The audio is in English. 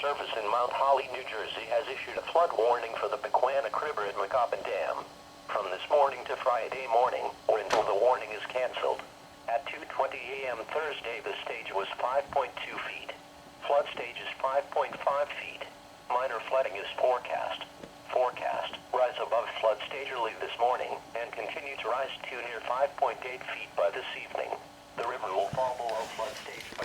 Service in Mount Holly, New Jersey has issued a flood warning for the Pequannock River at McCoppin Dam from this morning to Friday morning or until the warning is canceled. At 2:20 a.m. Thursday, the stage was 5.2 feet. Flood stage is 5.5 feet. Minor flooding is forecast. Rise above flood stage early this morning and continue to rise to near 5.8 feet by this evening. The river will fall below flood stage by